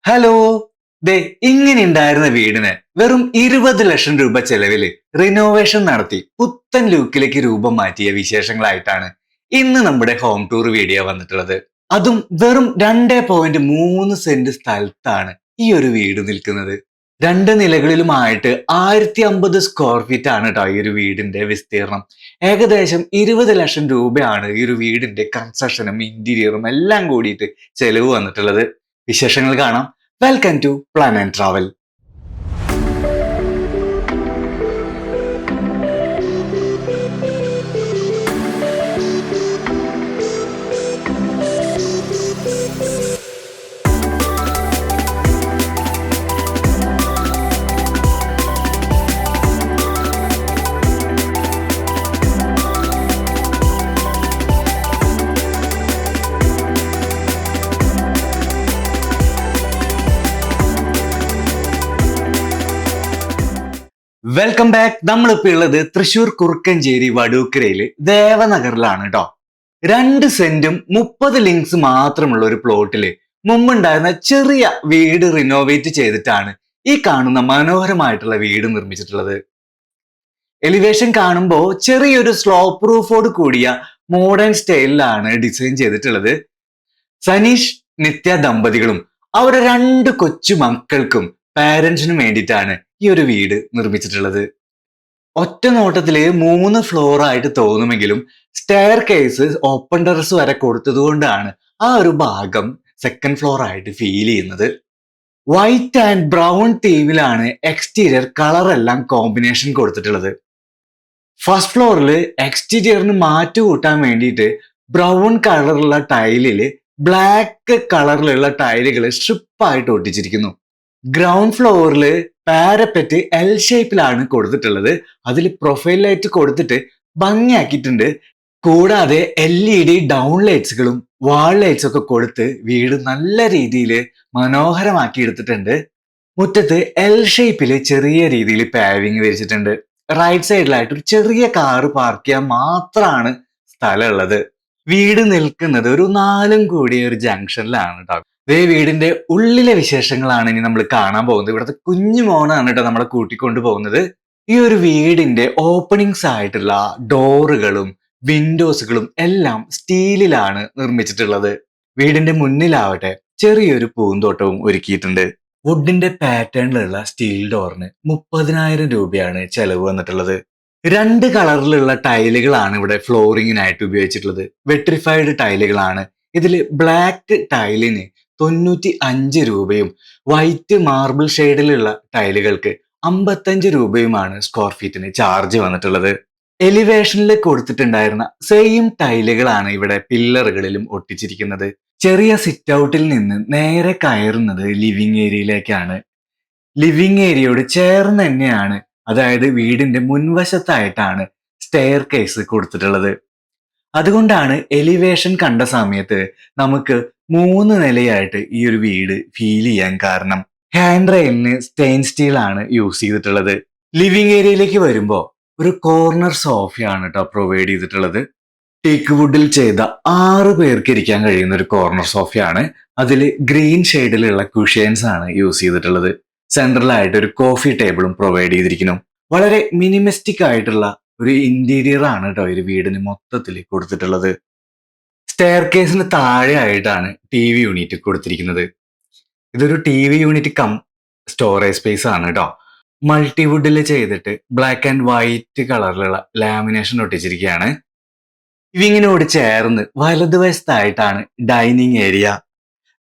Hello. ദേ ഇങ്ങനെ ഉണ്ടായിരുന്ന വീടിന് വെറും 20 ലക്ഷം രൂപ ചെലവില് റിനോവേഷൻ നടത്തി പുത്തൻ ലുക്കിലേക്ക് രൂപം മാറ്റിയ വിശേഷങ്ങളായിട്ടാണ് ഇന്ന് നമ്മുടെ ഹോം ടൂർ വീഡിയോ വന്നിട്ടുള്ളത്. അതും വെറും 2.3 സെന്റ് സ്ഥലത്താണ് ഈ ഒരു വീട് നിൽക്കുന്നത്. രണ്ട് നിലകളിലുമായിട്ട് 1050 സ്ക്വയർ ഫീറ്റ് ആണ് കേട്ടോ ഈ ഒരു വീടിന്റെ വിസ്തീർണം. ഏകദേശം 20 ലക്ഷം രൂപയാണ് ഈ ഒരു വീടിന്റെ കൺസ്ട്രക്ഷനും ഇന്റീരിയറും എല്ലാം കൂടിയിട്ട് ചെലവ് വന്നിട്ടുള്ളത്. വിശേഷങ്ങൾ കാണാം. Welcome to plan and travel. Welcome back. നമ്മളിപ്പോ ഉള്ളത് തൃശൂർ കുറുക്കഞ്ചേരി വടൂക്കരയില് ദേവനഗറിലാണ് കേട്ടോ. 2 സെന്റും 30 ലിങ്സ് മാത്രമുള്ള ഒരു പ്ലോട്ടില് മുമ്പുണ്ടായിരുന്ന ചെറിയ വീട് റിനോവേറ്റ് ചെയ്തിട്ടാണ് ഈ കാണുന്ന മനോഹരമായിട്ടുള്ള വീട് നിർമ്മിച്ചിട്ടുള്ളത്. എലിവേഷൻ കാണുമ്പോൾ ചെറിയൊരു സ്ലോപ്പ് റൂഫോട് കൂടിയ മോഡേൺ സ്റ്റൈലിലാണ് ഡിസൈൻ ചെയ്തിട്ടുള്ളത്. സനീഷ് നിത്യ ദമ്പതികളും അവരുടെ 2 കൊച്ചു മക്കൾക്കും പാരന്റ്സിനും വേണ്ടിയിട്ടാണ് ഈ ഒരു വീട് നിർമ്മിച്ചിട്ടുള്ളത്. ഒറ്റ നോട്ടത്തില് 3 ഫ്ലോർ ആയിട്ട് തോന്നുമെങ്കിലും സ്റ്റെയർ കേസ് ഓപ്പൺ ടെറസ് വരെ കൊടുത്തത് കൊണ്ടാണ് ആ ഒരു ഭാഗം സെക്കൻഡ് ഫ്ലോർ ആയിട്ട് ഫീൽ ചെയ്യുന്നത്. വൈറ്റ് ആൻഡ് ബ്രൗൺ തീമിലാണ് എക്സ്റ്റീരിയർ കളർ എല്ലാം കോമ്പിനേഷൻ കൊടുത്തിട്ടുള്ളത്. ഫസ്റ്റ് ഫ്ലോറിൽ എക്സ്റ്റീരിയറിന് മാറ്റു കൂട്ടാൻ വേണ്ടിയിട്ട് ബ്രൗൺ കളറുള്ള ടൈലില് ബ്ലാക്ക് കളറിലുള്ള ടൈലുകൾ സ്ട്രിപ്പായിട്ട് ഒട്ടിച്ചിരിക്കുന്നു. ഗ്രൗണ്ട് ഫ്ലോറിൽ പാരപ്പറ്റ് എൽ ഷേപ്പിലാണ് കൊടുത്തിട്ടുള്ളത്. അതിൽ പ്രൊഫൈൽ ലൈറ്റ് കൊടുത്തിട്ട് ഭംഗിയാക്കിയിട്ടുണ്ട്. കൂടാതെ LED ഡൗൺ ലൈറ്റ്സുകളും വാൾ ലൈറ്റ്സ് ഒക്കെ കൊടുത്ത് വീട് നല്ല രീതിയിൽ മനോഹരമാക്കി എടുത്തിട്ടുണ്ട്. മുറ്റത്ത് എൽ ഷേപ്പില് ചെറിയ രീതിയിൽ പാവിങ് വിരിച്ചിട്ടുണ്ട്. റൈറ്റ് സൈഡിലായിട്ട് ഒരു ചെറിയ കാറ് പാർക്ക് ചെയ്യാൻ മാത്രമാണ് സ്ഥലമുള്ളത്. വീട് നിൽക്കുന്നത് ഒരു 4 കൂടിയ ഒരു ജംഗ്ഷനിലാണ് കേട്ടോ. ഇതേ വീടിന്റെ ഉള്ളിലെ വിശേഷങ്ങളാണ് ഇനി നമ്മൾ കാണാൻ പോകുന്നത്. ഇവിടുത്തെ കുഞ്ഞു മോനാണ് കേട്ടോ നമ്മളെ കൂട്ടിക്കൊണ്ടു പോകുന്നത്. ഈ ഒരു വീടിന്റെ ഓപ്പണിങ്സ് ആയിട്ടുള്ള ഡോറുകളും വിൻഡോസുകളും എല്ലാം സ്റ്റീലിലാണ് നിർമ്മിച്ചിട്ടുള്ളത്. വീടിന്റെ മുന്നിലാവട്ടെ ചെറിയൊരു പൂന്തോട്ടവും ഒരുക്കിയിട്ടുണ്ട്. വുഡിന്റെ പാറ്റേണിലുള്ള സ്റ്റീൽ ഡോറിന് 30,000 രൂപയാണ് ചെലവ് വന്നിട്ടുള്ളത്. 2 കളറിലുള്ള ടൈലുകളാണ് ഇവിടെ ഫ്ലോറിങ്ങിനായിട്ട് ഉപയോഗിച്ചിട്ടുള്ളത്. വെട്രിഫൈഡ് ടൈലുകളാണ്. ഇതിൽ ബ്ലാക്ക് ടൈലിന് 95 രൂപയും വൈറ്റ് മാർബിൾ ഷെയ്ഡിലുള്ള ടൈലുകൾക്ക് 55 രൂപയുമാണ് സ്ക്വയർ ഫീറ്റിന് ചാർജ് വന്നിട്ടുള്ളത്. എലിവേഷനിൽ കൊടുത്തിട്ടുണ്ടായിരുന്ന സെയിം ടൈലുകളാണ് ഇവിടെ പില്ലറുകളിലും ഒട്ടിച്ചിരിക്കുന്നത്. ചെറിയ സിറ്റ് ഔട്ടിൽ നിന്ന് നേരെ കയറുന്നത് ലിവിംഗ് ഏരിയയിലേക്കാണ്. ലിവിംഗ് ഏരിയയോട് ചേർന്ന് തന്നെയാണ്, അതായത് വീടിന്റെ മുൻവശത്തായിട്ടാണ് സ്റ്റെയർ കേസ് കൊടുത്തിട്ടുള്ളത്. അതുകൊണ്ടാണ് എലിവേഷൻ കണ്ട സമയത്ത് നമുക്ക് 3 നിലയായിട്ട് ഈ ഒരു വീട് ഫീൽ ചെയ്യാൻ കാരണം. ഹാൻഡ് റെയിലിന് സ്റ്റെയിൻ സ്റ്റീൽ ആണ് യൂസ് ചെയ്തിട്ടുള്ളത്. ലിവിംഗ് ഏരിയയിലേക്ക് വരുമ്പോൾ ഒരു കോർണർ സോഫയാണ് കേട്ടോ പ്രൊവൈഡ് ചെയ്തിട്ടുള്ളത്. ടീക്ക് വുഡിൽ ചെയ്ത 6 പേർക്ക് ഇരിക്കാൻ കഴിയുന്ന ഒരു കോർണർ സോഫയാണ്. അതിൽ ഗ്രീൻ ഷെയ്ഡിലുള്ള കുഷ്യൻസ് ആണ് യൂസ് ചെയ്തിട്ടുള്ളത്. സെൻട്രലായിട്ട് ഒരു കോഫി ടേബിളും പ്രൊവൈഡ് ചെയ്തിരിക്കുന്നു. വളരെ മിനിമസ്റ്റിക് ആയിട്ടുള്ള ഒരു ഇന്റീരിയർ ആണ് കേട്ടോ ഒരു വീടിന് മൊത്തത്തിൽ കൊടുത്തിട്ടുള്ളത്. സ്റ്റെയർ കേസിന് താഴെ ആയിട്ടാണ് TV യൂണിറ്റ് കൊടുത്തിരിക്കുന്നത്. ഇതൊരു TV unit cum storage space ആണ് കേട്ടോ. മൾട്ടിവുഡിൽ ചെയ്തിട്ട് ബ്ലാക്ക് ആൻഡ് വൈറ്റ് കളറിലുള്ള ലാമിനേഷൻ ഒട്ടിച്ചിരിക്കുകയാണ്. ലിവിങ്ങിനോട് ചേർന്ന് വലതുവശത്തായിട്ടാണ് ഡൈനിങ് ഏരിയ.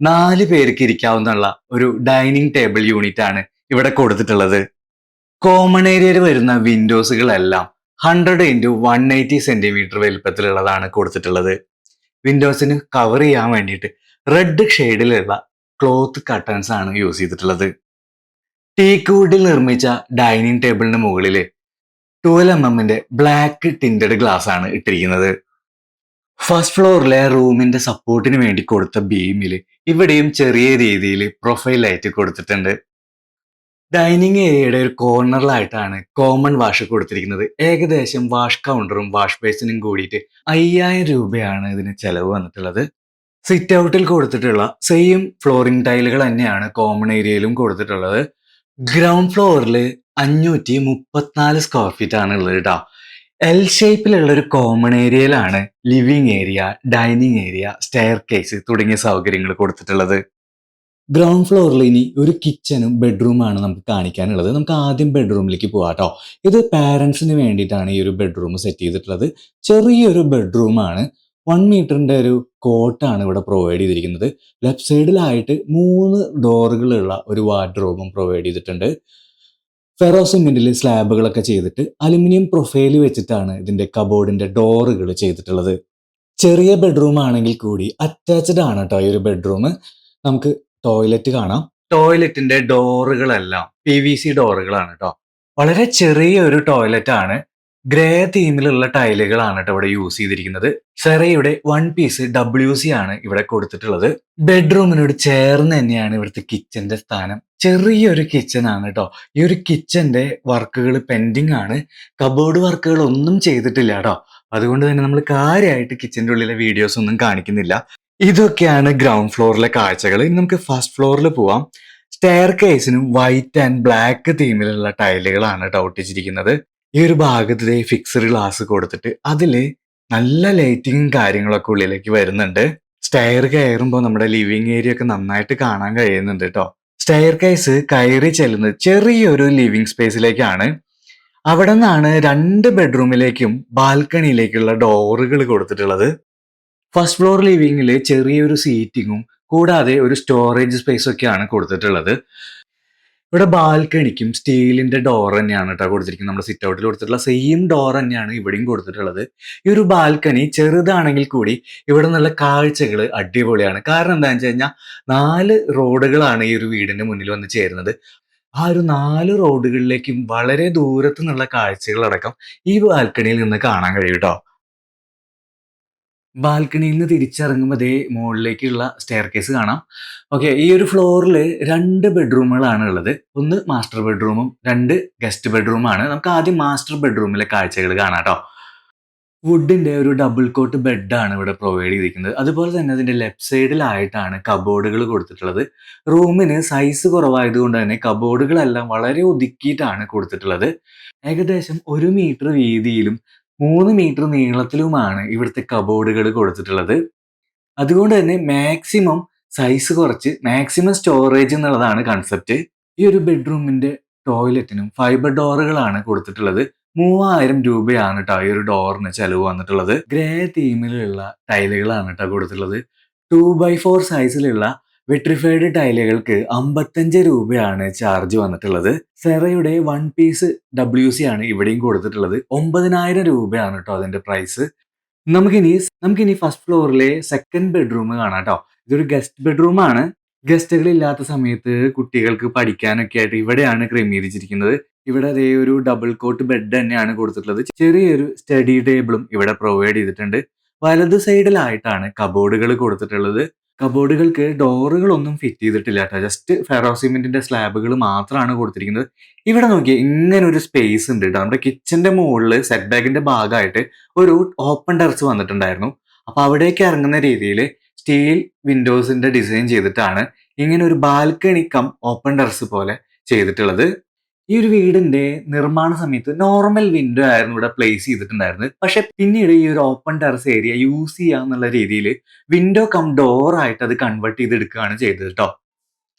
4 പേർക്ക് ഇരിക്കാവുന്ന ഒരു ഡൈനിങ് ടേബിൾ യൂണിറ്റ് ആണ് ഇവിടെ കൊടുത്തിട്ടുള്ളത്. കോമൺ ഏരിയയിൽ വരുന്ന വിൻഡോസുകളെല്ലാം 100x180 സെന്റിമീറ്റർ വലുപ്പത്തിലുള്ളതാണ് കൊടുത്തിട്ടുള്ളത്. വിൻഡോസിന് കവർ ചെയ്യാൻ വേണ്ടിയിട്ട് റെഡ് ഷെയ്ഡിലുള്ള ക്ലോത്ത് കട്ടൻസ് ആണ് യൂസ് ചെയ്തിട്ടുള്ളത്. ടീക്ക് വുഡിൽ നിർമ്മിച്ച ഡൈനിങ് ടേബിളിന് മുകളിൽ 12 mm ബ്ലാക്ക് ടിൻറ്റഡ് ഗ്ലാസ് ആണ് ഇട്ടിരിക്കുന്നത്. ഫസ്റ്റ് ഫ്ലോറിലെ റൂമിന്റെ സപ്പോർട്ടിന് വേണ്ടി കൊടുത്ത ബീമില് ഇവിടെയും ചെറിയ രീതിയിൽ പ്രൊഫൈൽ ലൈറ്റ് കൊടുത്തിട്ടുണ്ട്. ഡൈനിങ് ഏരിയയുടെ ഒരു കോർണറിലായിട്ടാണ് കോമൺ വാഷ് കൊടുത്തിരിക്കുന്നത്. ഏകദേശം വാഷ് കൗണ്ടറും വാഷ് ബേസിനും കൂടിയിട്ട് 5000 രൂപയാണ് ഇതിന് ചെലവ് വന്നിട്ടുള്ളത്. സിറ്റ് ഔട്ടിൽ കൊടുത്തിട്ടുള്ള സെയിം ഫ്ലോറിംഗ് ടൈലുകൾ തന്നെയാണ് കോമൺ ഏരിയയിലും കൊടുത്തിട്ടുള്ളത്. ഗ്രൗണ്ട് ഫ്ലോറിൽ 534 സ്ക്വയർ ഫീറ്റ് ആണ് ഉള്ളത് കേട്ടോ. എൽ ഷേപ്പിലുള്ള ഒരു കോമൺ ഏരിയയിലാണ് living area, dining area, stair case തുടങ്ങിയ സൗകര്യങ്ങൾ കൊടുത്തിട്ടുള്ളത്. ഗ്രൗണ്ട് ഫ്ലോറിൽ ഇനി ഒരു കിച്ചണും ബെഡ്റൂമാണ് നമുക്ക് കാണിക്കാനുള്ളത്. നമുക്ക് ആദ്യം ബെഡ്റൂമിലേക്ക് പോവാം കേട്ടോ. ഇത് പാരൻസിന് വേണ്ടിയിട്ടാണ് ഈ ഒരു ബെഡ്റൂം സെറ്റ് ചെയ്തിട്ടുള്ളത്. ചെറിയൊരു ബെഡ്റൂമാണ്. 1 മീറ്ററിന്റെ ഒരു കോട്ടാണ് ഇവിടെ പ്രൊവൈഡ് ചെയ്തിരിക്കുന്നത്. ലെഫ്റ്റ് സൈഡിലായിട്ട് 3 ഡോറുകളുള്ള ഒരു വാർഡ്രോബും പ്രൊവൈഡ് ചെയ്തിട്ടുണ്ട്. ഫെറോ സിമെന്റിൽ സ്ലാബുകളൊക്കെ ചെയ്തിട്ട് അലുമിനിയം പ്രൊഫൈൽ വെച്ചിട്ടാണ് ഇതിന്റെ കബോർഡിന്റെ ഡോറുകൾ ചെയ്തിട്ടുള്ളത്. ചെറിയ ബെഡ്റൂം ആണെങ്കിൽ കൂടി അറ്റാച്ച്ഡ് ആണ് കേട്ടോ ഈ ഒരു ബെഡ്റൂം. നമുക്ക് ടോയ്ലറ്റ് കാണാം. ടോയ്ലറ്റിന്റെ ഡോറുകളെല്ലാം PVC ഡോറുകളാണ് കേട്ടോ. വളരെ ചെറിയ ഒരു ടോയ്ലറ്റ് ആണ്. ഗ്രേ തീമിലുള്ള ടൈലുകളാണ് കേട്ടോ ഇവിടെ യൂസ് ചെയ്തിരിക്കുന്നത്. സെറയുടെ 1 പീസ് WC ആണ് ഇവിടെ കൊടുത്തിട്ടുള്ളത്. ബെഡ്റൂമിനോട് ചേർന്ന് തന്നെയാണ് ഇവിടുത്തെ കിച്ചന്റെ സ്ഥാനം. ചെറിയൊരു കിച്ചൺ ആണ് കേട്ടോ. ഈ ഒരു കിച്ചന്റെ വർക്കുകൾ പെൻഡിങ് ആണ്. കബോർഡ് വർക്കുകൾ ഒന്നും ചെയ്തിട്ടില്ല കേട്ടോ. അതുകൊണ്ട് തന്നെ നമ്മൾ കാര്യമായിട്ട് കിച്ചന്റെ ഉള്ളിലെ വീഡിയോസ് ഒന്നും കാണിക്കുന്നില്ല. ഇതൊക്കെയാണ് ഗ്രൗണ്ട് ഫ്ലോറിലെ കാഴ്ചകൾ. ഇനി നമുക്ക് ഫസ്റ്റ് ഫ്ലോറിൽ പോവാം. സ്റ്റെയർ കേസിനും വൈറ്റ് ആൻഡ് ബ്ലാക്ക് തീമിലുള്ള ടൈലുകളാണ് ട്ടോ ഒട്ടിച്ചിരിക്കുന്നത്. ഈ ഒരു ഭാഗത്ത് ഫിക്സഡ് ഗ്ലാസ് കൊടുത്തിട്ട് അതില് നല്ല ലൈറ്റിങ്ങും കാര്യങ്ങളൊക്കെ ഉള്ളിലേക്ക് വരുന്നുണ്ട്. സ്റ്റെയർ കയറുമ്പോൾ നമ്മുടെ ലിവിംഗ് ഏരിയ ഒക്കെ നന്നായിട്ട് കാണാൻ കഴിയുന്നുണ്ട് കേട്ടോ. സ്റ്റെയർ കേസ് കയറി ചെല്ലുന്നത് ചെറിയൊരു ലിവിംഗ് സ്പേസിലേക്കാണ്. അവിടെ നിന്നാണ് 2 ബെഡ്റൂമിലേക്കും ബാൽക്കണിയിലേക്കുള്ള ഡോറുകൾ കൊടുത്തിട്ടുള്ളത്. ഫസ്റ്റ് ഫ്ലോർ ലിവിംഗിൽ ചെറിയൊരു സീറ്റിങ്ങും കൂടാതെ ഒരു സ്റ്റോറേജ് സ്പേസ് ഒക്കെയാണ് കൊടുത്തിട്ടുള്ളത്. ഇവിടെ ബാൽക്കണിക്കും സ്റ്റീലിന്റെ ഡോർ തന്നെയാണ് കേട്ടോ കൊടുത്തിരിക്കുന്നത്. നമ്മുടെ സിറ്റ് ഔട്ടിൽ കൊടുത്തിട്ടുള്ള സെയിം ഡോർ തന്നെയാണ് ഇവിടെയും കൊടുത്തിട്ടുള്ളത്. ഈ ഒരു ബാൽക്കണി ചെറുതാണെങ്കിൽ കൂടി ഇവിടെ നിന്നുള്ള കാഴ്ചകൾ അടിപൊളിയാണ്. കാരണം എന്താണെന്ന് വെച്ച് കഴിഞ്ഞാൽ 4 റോഡുകളാണ് ഈ ഒരു വീടിന്റെ മുന്നിൽ വന്ന് ചേരുന്നത്. ആ ഒരു 4 റോഡുകളിലേക്കും വളരെ ദൂരത്തു നിന്നുള്ള കാഴ്ചകളടക്കം ഈ ബാൽക്കണിയിൽ നിന്ന് കാണാൻ കഴിയും ട്ടോ. ബാൽക്കണിയിൽ നിന്ന് തിരിച്ചിറങ്ങുമ്പോൾ ദേ മുകളിലേക്കുള്ള സ്റ്റെയർ കേസ് കാണാം. ഓക്കെ, ഈ ഒരു ഫ്ലോറിൽ 2 ബെഡ്റൂമുകളാണ് ഉള്ളത്. ഒന്ന് മാസ്റ്റർ ബെഡ്റൂമും 2 ഗസ്റ്റ് ബെഡ്റൂമാണ്. നമുക്ക് ആദ്യം മാസ്റ്റർ ബെഡ്റൂമിലെ കാഴ്ചകൾ കാണാം ട്ടോ. വുഡിന്റെ ഒരു ഡബിൾ കോട്ട് ബെഡാണ് ഇവിടെ പ്രൊവൈഡ് ചെയ്തിരിക്കുന്നത്. അതുപോലെ തന്നെ അതിന്റെ ലെഫ്റ്റ് സൈഡിലായിട്ടാണ് കബോർഡുകൾ കൊടുത്തിട്ടുള്ളത്. റൂമിന് സൈസ് കുറവായതുകൊണ്ട് തന്നെ കബോർഡുകളെല്ലാം വളരെ ഒതുക്കിയിട്ടാണ് കൊടുത്തിട്ടുള്ളത്. ഏകദേശം 1 മീറ്റർ വീതിയിലും 3 മീറ്റർ നീളത്തിലുമാണ് ഇവിടുത്തെ കബോർഡുകൾ കൊടുത്തിട്ടുള്ളത്. അതുകൊണ്ട് തന്നെ മാക്സിമം സൈസ് കുറച്ച് മാക്സിമം സ്റ്റോറേജ് എന്നുള്ളതാണ് കൺസെപ്റ്റ്. ഈ ഒരു ബെഡ്റൂമിന്റെ ടോയ്ലറ്റിനും ഫൈബർ ഡോറുകളാണ് കൊടുത്തിട്ടുള്ളത്. 3000 രൂപയാണ് ട്ടോ ഈ ഒരു ഡോറിന് ചെലവ് വന്നിട്ടുള്ളത്. ഗ്രേ തീമിലുള്ള ടൈലുകളാണ് ട്ടോ കൊടുത്തിട്ടുള്ളത്. 2x4 സൈസിലുള്ള വെട്രിഫൈഡ് ടൈലുകൾക്ക് 55 രൂപയാണ് ചാർജ് വന്നിട്ടുള്ളത്. സെറയുടെ 1 പീസ് WC ആണ് ഇവിടെയും കൊടുത്തിട്ടുള്ളത്. 9000 രൂപയാണ് ട്ടോ അതിന്റെ പ്രൈസ്. നമുക്കിനി ഫസ്റ്റ് ഫ്ലോറിലെ സെക്കൻഡ് ബെഡ്റൂം കാണാം ട്ടോ. ഇതൊരു ഗസ്റ്റ് ബെഡ്റൂം ആണ്. ഗസ്റ്റുകൾ ഇല്ലാത്ത സമയത്ത് കുട്ടികൾക്ക് പഠിക്കാനൊക്കെ ആയിട്ട് ഇവിടെയാണ് ക്രമീകരിച്ചിരിക്കുന്നത്. ഇവിടെ ദേ ഒരു ഡബിൾ കോട്ട് ബെഡ് തന്നെയാണ് കൊടുത്തിട്ടുള്ളത്. ചെറിയൊരു സ്റ്റഡി ടേബിളും ഇവിടെ പ്രൊവൈഡ് ചെയ്തിട്ടുണ്ട്. വലത് സൈഡിലായിട്ടാണ് കബോർഡുകൾ കൊടുത്തിട്ടുള്ളത്. കബോർഡുകൾക്ക് ഡോറുകളൊന്നും ഫിറ്റ് ചെയ്തിട്ടില്ല ട്ടോ. ജസ്റ്റ് ഫെറോ സിമെന്റിന്റെ സ്ലാബുകൾ മാത്രമാണ് കൊടുത്തിരിക്കുന്നത്. ഇവിടെ നോക്കിയേ, ഇങ്ങനെ ഒരു സ്പേസ് ഉണ്ട് ട്ടോ. നമ്മുടെ കിച്ചന്റെ മുകളിൽ സെറ്റ് ബാക്കിന്റെ ഭാഗമായിട്ട് ഒരു ഓപ്പൺ ടെറസ് വന്നിട്ടുണ്ടായിരുന്നു. അപ്പൊ അവിടേക്ക് ഇറങ്ങുന്ന രീതിയിൽ സ്റ്റീൽ വിൻഡോസിന്റെ ഡിസൈൻ ചെയ്തിട്ടാണ് ഇങ്ങനെ ഒരു ബാൽക്കണി കം ഓപ്പൺ ടെറസ് പോലെ ചെയ്തിട്ടുള്ളത്. ഈ ഒരു വീടിന്റെ നിർമ്മാണ സമയത്ത് നോർമൽ വിൻഡോ ആയിരുന്നു ഇവിടെ പ്ലേസ് ചെയ്തിട്ടുണ്ടായിരുന്നത്. പക്ഷെ പിന്നീട് ഈ ഒരു ഓപ്പൺ ടെറസ് ഏരിയ യൂസ് ചെയ്യാന്നുള്ള രീതിയിൽ വിൻഡോ കം ഡോർ ആയിട്ട് അത് കൺവേർട്ട് ചെയ്തെടുക്കുകയാണ് ചെയ്തത് ട്ടോ.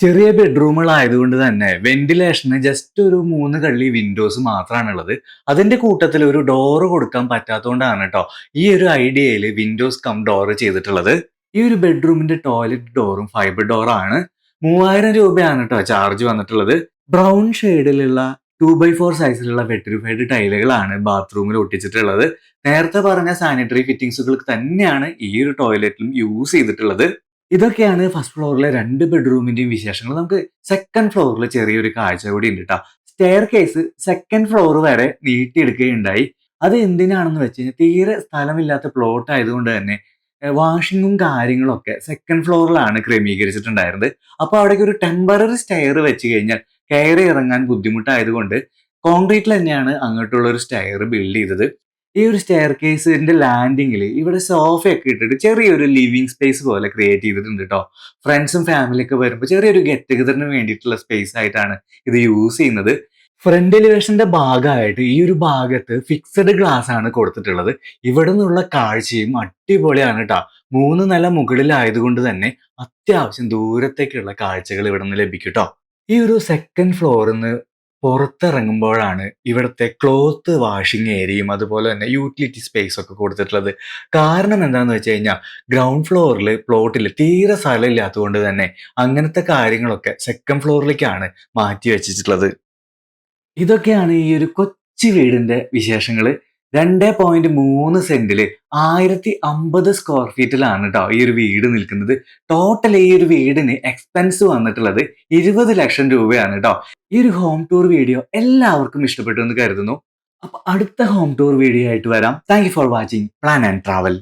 ചെറിയ ബെഡ്റൂമുകളായതുകൊണ്ട് തന്നെ വെന്റിലേഷന് ജസ്റ്റ് ഒരു 3 കള്ളി വിൻഡോസ് മാത്രമാണ് ഉള്ളത്. അതിന്റെ കൂട്ടത്തിൽ ഒരു ഡോറ് കൊടുക്കാൻ പറ്റാത്തതുകൊണ്ടാണ് ട്ടോ ഈ ഒരു ഐഡിയയിൽ വിൻഡോസ് കം ഡോർ ചെയ്തിട്ടുള്ളത്. ഈ ഒരു ബെഡ്റൂമിന്റെ ടോയ്ലറ്റ് ഡോറും ഫൈബർ ഡോറാണ്. 3000 രൂപയാണ് ട്ടോ ചാർജ് വന്നിട്ടുള്ളത്. ബ്രൗൺ ഷെയ്ഡിലുള്ള 2x4 സൈസിലുള്ള വെട്രിഫൈഡ് ടൈലുകളാണ് ബാത്റൂമിൽ ഒട്ടിച്ചിട്ടുള്ളത്. നേരത്തെ പറഞ്ഞ സാനിറ്ററി ഫിറ്റിംഗ്സുകൾ തന്നെയാണ് ഈ ഒരു ടോയ്ലറ്റിലും യൂസ് ചെയ്തിട്ടുള്ളത്. ഇതൊക്കെയാണ് ഫസ്റ്റ് ഫ്ലോറിലെ 2 ബെഡ്റൂമിന്റെയും വിശേഷങ്ങൾ. നമുക്ക് സെക്കൻഡ് ഫ്ലോറിൽ ചെറിയൊരു കാഴ്ച കൂടി ഉണ്ട് ട്ടോ. സ്റ്റെയർ കേസ് സെക്കൻഡ് ഫ്ലോർ വരെ നീട്ടിയെടുക്കുകയുണ്ടായി. അത് എന്തിനാണെന്ന് വെച്ച് കഴിഞ്ഞാൽ തീരെ സ്ഥലമില്ലാത്ത പ്ലോട്ട് ആയതുകൊണ്ട് തന്നെ വാഷിങ്ങും കാര്യങ്ങളൊക്കെ സെക്കൻഡ് ഫ്ലോറിലാണ് ക്രമീകരിച്ചിട്ടുണ്ടായിരുന്നത്. അപ്പൊ അവിടേക്ക് ഒരു ടെമ്പററി സ്റ്റെയർ വെച്ച് കഴിഞ്ഞാൽ കയറി ഇറങ്ങാൻ ബുദ്ധിമുട്ടായതുകൊണ്ട് കോൺക്രീറ്റിൽ തന്നെയാണ് അങ്ങോട്ടുള്ള ഒരു സ്റ്റെയർ ബിൽഡ് ചെയ്തത്. ഈ ഒരു സ്റ്റെയർ കേസിന്റെ ലാൻഡിങ്ങിൽ ഇവിടെ സോഫയൊക്കെ ഇട്ടിട്ട് ചെറിയൊരു ലിവിങ് സ്പേസ് പോലെ ക്രിയേറ്റ് ചെയ്തിട്ടുണ്ട് കേട്ടോ. ഫ്രണ്ട്സും ഫാമിലിയൊക്കെ വരുമ്പോൾ ചെറിയൊരു ഗെറ്റ് ടുഗദറിന് വേണ്ടിയിട്ടുള്ള സ്പേസ് ആയിട്ടാണ് ഇത് യൂസ് ചെയ്യുന്നത്. ഫ്രണ്ട് എലിവേഷന്റെ ഭാഗമായിട്ട് ഈ ഒരു ഭാഗത്ത് ഫിക്സഡ് ഗ്ലാസ് ആണ് കൊടുത്തിട്ടുള്ളത്. ഇവിടെ നിന്നുള്ള കാഴ്ചയും അടിപൊളിയാണ് ട്ടോ. 3 നില മുകളിലായതുകൊണ്ട് തന്നെ അത്യാവശ്യം ദൂരത്തേക്കുള്ള കാഴ്ചകൾ ഇവിടെ നിന്ന് ലഭിക്കും ട്ടോ. ഈ ഒരു സെക്കൻഡ് ഫ്ലോറിന്ന് പുറത്തിറങ്ങുമ്പോഴാണ് ഇവിടുത്തെ ക്ലോത്ത് വാഷിംഗ് ഏരിയയും അതുപോലെ തന്നെ യൂട്ടിലിറ്റി സ്പേസ് ഒക്കെ കൊടുത്തിട്ടുള്ളത്. കാരണം എന്താന്ന് വെച്ച് കഴിഞ്ഞാൽ ഗ്രൗണ്ട് ഫ്ലോറിൽ പ്ലോട്ടിൽ തീരെ സ്ഥലമില്ലാത്തതുകൊണ്ട് തന്നെ അങ്ങനത്തെ കാര്യങ്ങളൊക്കെ സെക്കൻഡ് ഫ്ലോറിലേക്കാണ് മാറ്റി വെച്ചിട്ടുള്ളത്. ഇതൊക്കെയാണ് ഈ ഒരു കൊച്ചു വീടിന്റെ വിശേഷങ്ങള്. 2.3 സെന്റില് 1050 സ്ക്വയർ ഫീറ്റിലാണ് ട്ടോ ഈ ഒരു വീട് നിൽക്കുന്നത്. ടോട്ടൽ ഈ ഒരു വീടിന് എക്സ്പെൻസ് വന്നിട്ടുള്ളത് 20 ലക്ഷം രൂപയാണ് ട്ടോ. ഈ ഒരു ഹോം ടൂർ വീഡിയോ എല്ലാവർക്കും ഇഷ്ടപ്പെട്ടു എന്ന് കരുതുന്നു. അപ്പൊ അടുത്ത ഹോം ടൂർ വീഡിയോ ആയിട്ട് വരാം. Thank you for watching plan and travel.